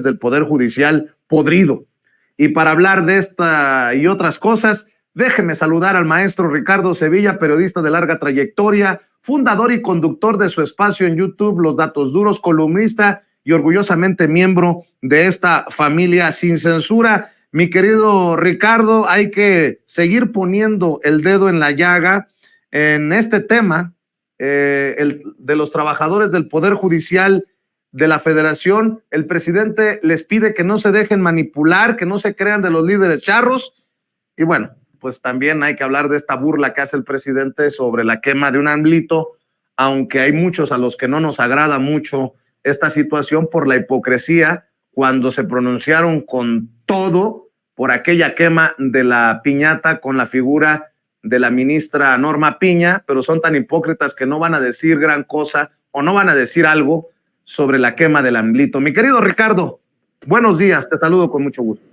del Poder Judicial podrido. Y para hablar de esta y otras cosas, déjeme saludar al maestro Ricardo Sevilla, periodista de larga trayectoria, fundador y conductor de su espacio en YouTube, Los Datos Duros, columnista y orgullosamente miembro de esta familia sin censura. Mi querido Ricardo, hay que seguir poniendo el dedo en la llaga en este tema de los trabajadores del Poder Judicial de la Federación. El presidente les pide que no se dejen manipular, que no se crean de los líderes charros. Y bueno, pues también hay que hablar de esta burla que hace el presidente sobre la quema de un AMLito, aunque hay muchos a los que no nos agrada mucho esta situación por la hipocresía cuando se pronunciaron con todo por aquella quema de la piñata con la figura de la ministra Norma Piña, pero son tan hipócritas que no van a decir gran cosa o no van a decir algo sobre la quema del AMLito. Mi querido Ricardo, buenos días, te saludo con mucho gusto.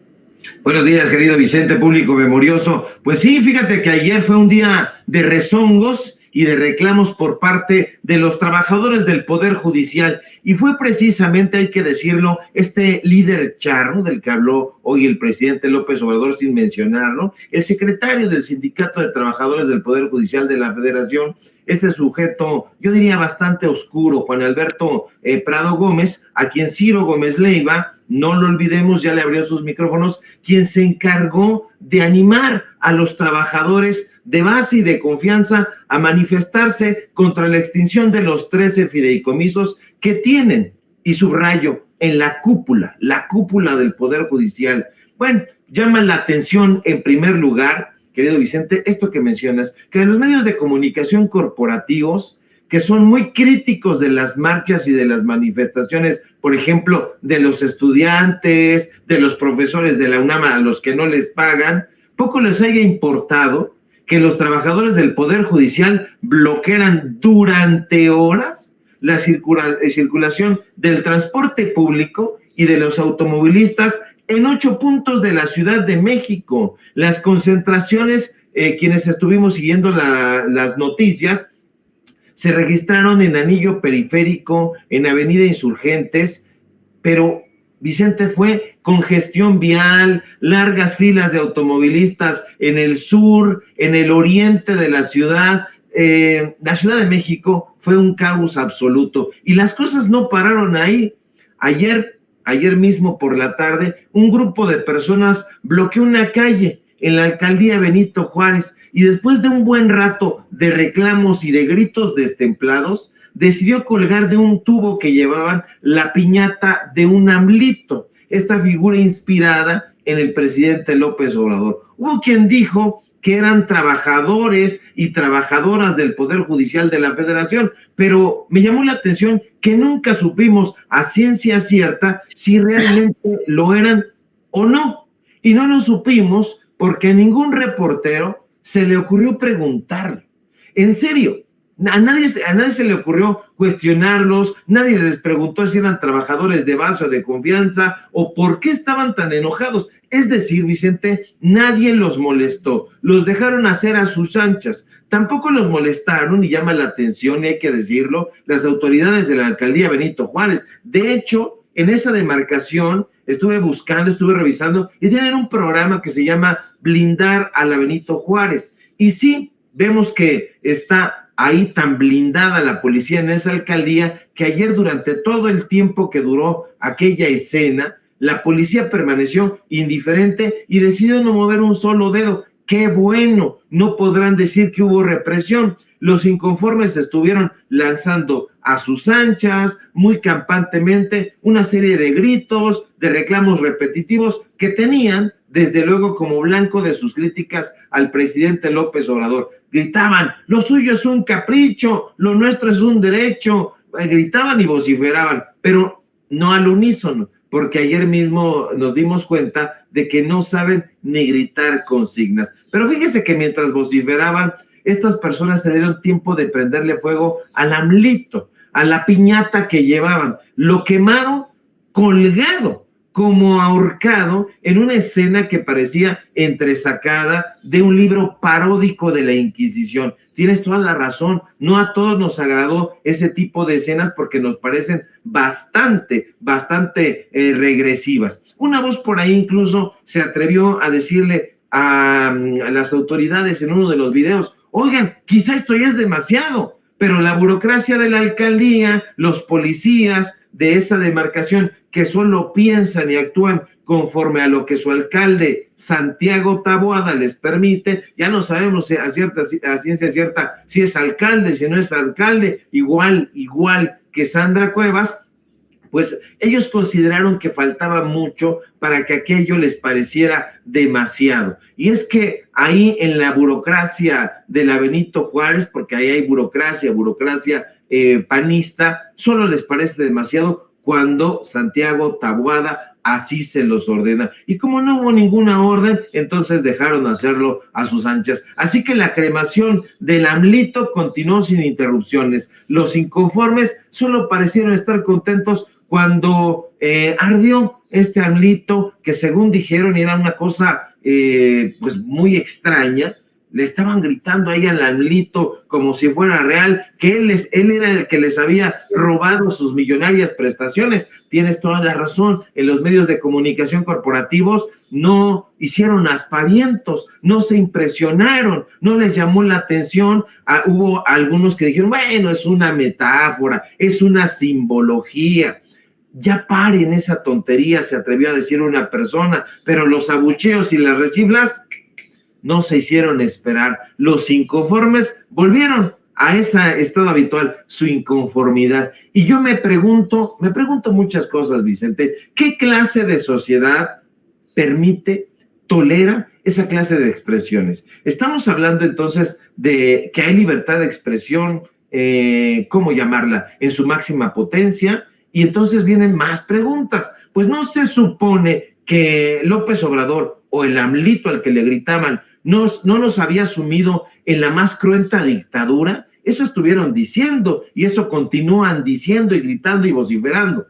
Buenos días, querido Vicente, público memorioso. Pues sí, fíjate que ayer fue un día de rezongos y de reclamos por parte de los trabajadores del Poder Judicial. Y fue precisamente, hay que decirlo, este líder charro del que habló hoy el presidente López Obrador, sin mencionarlo, el secretario del Sindicato de Trabajadores del Poder Judicial de la Federación, este sujeto, yo diría bastante oscuro, Juan Alberto Prado Gómez, a quien Ciro Gómez Leiva, no lo olvidemos, ya le abrió sus micrófonos, quien se encargó de animar a los trabajadores de base y de confianza a manifestarse contra la extinción de los 13 fideicomisos que tienen, y subrayo, en la cúpula del Poder Judicial. Bueno, llama la atención en primer lugar, querido Vicente, esto que mencionas, que en los medios de comunicación corporativos, que son muy críticos de las marchas y de las manifestaciones, por ejemplo, de los estudiantes, de los profesores de la UNAM a los que no les pagan, poco les haya importado que los trabajadores del Poder Judicial bloquearan durante horas la circulación del transporte público y de los automovilistas en 8 puntos de la Ciudad de México. Las concentraciones, quienes estuvimos siguiendo las noticias, se registraron en Anillo Periférico, en Avenida Insurgentes, pero Vicente, fue congestión vial, largas filas de automovilistas en el sur, en el oriente de la ciudad. La Ciudad de México fue un caos absoluto y las cosas no pararon ahí. Ayer mismo por la tarde, un grupo de personas bloqueó una calle en la alcaldía Benito Juárez y después de un buen rato de reclamos y de gritos destemplados, decidió colgar de un tubo que llevaban la piñata de un AMLito, esta figura inspirada en el presidente López Obrador. Hubo quien dijo que eran trabajadores y trabajadoras del Poder Judicial de la Federación, pero me llamó la atención que nunca supimos a ciencia cierta si realmente lo eran o no. Y no lo supimos porque a ningún reportero se le ocurrió preguntarle. En serio, a nadie se le ocurrió cuestionarlos, nadie les preguntó si eran trabajadores de base o de confianza o por qué estaban tan enojados. Es decir, Vicente, nadie los molestó, los dejaron hacer a sus anchas. Tampoco los molestaron, y llama la atención, y hay que decirlo, las autoridades de la alcaldía Benito Juárez. De hecho, en esa demarcación estuve revisando, y tienen un programa que se llama Blindar a la Benito Juárez. Y sí, vemos que está ahí tan blindada la policía en esa alcaldía que ayer, durante todo el tiempo que duró aquella escena, la policía permaneció indiferente y decidió no mover un solo dedo. ¡Qué bueno! No podrán decir que hubo represión. Los inconformes estuvieron lanzando a sus anchas, muy campantemente, una serie de gritos, de reclamos repetitivos que tenían, desde luego, como blanco de sus críticas al presidente López Obrador. Gritaban, lo suyo es un capricho, lo nuestro es un derecho. Gritaban y vociferaban, pero no al unísono, porque ayer mismo nos dimos cuenta de que no saben ni gritar consignas. Pero fíjese que mientras vociferaban, estas personas se dieron tiempo de prenderle fuego al AMLito, a la piñata que llevaban. Lo quemaron colgado como ahorcado en una escena que parecía entresacada de un libro paródico de la Inquisición. Tienes toda la razón, no a todos nos agradó ese tipo de escenas porque nos parecen bastante regresivas. Una voz por ahí incluso se atrevió a decirle a las autoridades en uno de los videos: oigan, quizá esto ya es demasiado, pero la burocracia de la alcaldía, los policías de esa demarcación que solo piensan y actúan conforme a lo que su alcalde Santiago Taboada les permite, ya no sabemos a ciencia cierta si es alcalde, si no es alcalde, igual que Sandra Cuevas, pues ellos consideraron que faltaba mucho para que aquello les pareciera demasiado. Y es que ahí en la burocracia de la Benito Juárez, porque ahí hay burocracia panista, solo les parece demasiado cuando Santiago Taboada así se los ordena. Y como no hubo ninguna orden, entonces dejaron hacerlo a sus anchas. Así que la cremación del AMLito continuó sin interrupciones. Los inconformes solo parecieron estar contentos cuando ardió este AMLito, que según dijeron era una cosa pues muy extraña. Le estaban gritando ahí al AMLito como si fuera real, que él era el que les había robado sus millonarias prestaciones. Tienes toda la razón, en los medios de comunicación corporativos no hicieron aspavientos, no se impresionaron, no les llamó la atención. Hubo algunos que dijeron, bueno, es una metáfora, es una simbología. Ya paren esa tontería, se atrevió a decir una persona, pero los abucheos y las rechiflas no se hicieron esperar. Los inconformes volvieron a ese estado habitual, su inconformidad. Y yo me pregunto muchas cosas, Vicente. ¿Qué clase de sociedad tolera esa clase de expresiones? Estamos hablando entonces de que hay libertad de expresión, ¿cómo llamarla? En su máxima potencia. Y entonces vienen más preguntas. Pues no se supone que López Obrador o el AMLito al que le gritaban no nos había sumido en la más cruenta dictadura. Eso estuvieron diciendo y eso continúan diciendo y gritando y vociferando.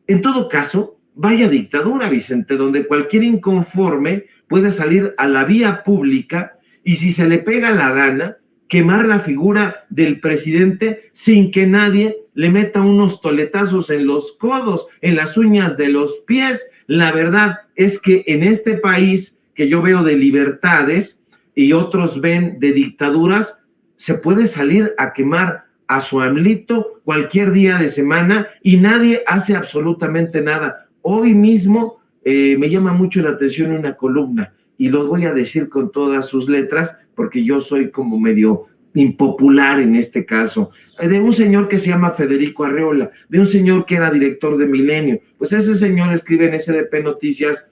En todo caso, vaya dictadura, Vicente, donde cualquier inconforme puede salir a la vía pública y, si se le pega la gana, quemar la figura del presidente sin que nadie le meta unos toletazos en los codos, en las uñas de los pies. La verdad es que en este país que yo veo de libertades y otros ven de dictaduras, se puede salir a quemar a su AMLito cualquier día de semana y nadie hace absolutamente nada. Hoy mismo me llama mucho la atención una columna, y los voy a decir con todas sus letras porque yo soy como medio impopular en este caso, de un señor que se llama Federico Arreola, de un señor que era director de Milenio. Pues ese señor escribe en SDP Noticias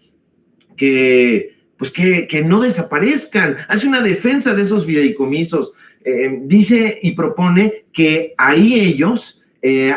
que no desaparezcan, hace una defensa de esos fideicomisos, dice y propone que ahí ellos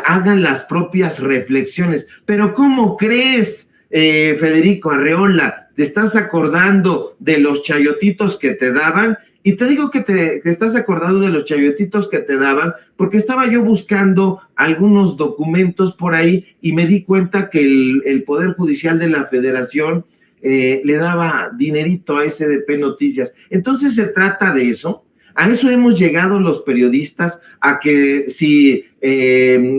hagan las propias reflexiones. Pero ¿cómo crees, Federico Arreola? ¿Te estás acordando de los chayotitos que te daban? Y te digo que te estás acordando de los chayotitos que te daban porque estaba yo buscando algunos documentos por ahí y me di cuenta que el Poder Judicial de la Federación le daba dinerito a SDP Noticias. Entonces se trata de eso. A eso hemos llegado los periodistas, a que si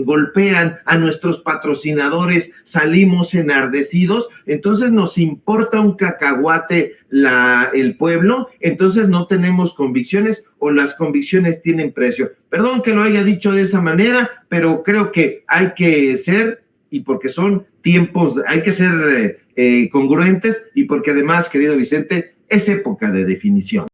golpean a nuestros patrocinadores salimos enardecidos, entonces nos importa un cacahuate el pueblo, entonces no tenemos convicciones o las convicciones tienen precio. Perdón que lo haya dicho de esa manera, pero creo que hay que ser, y porque son tiempos, hay que ser congruentes, y porque además, querido Vicente, es época de definición.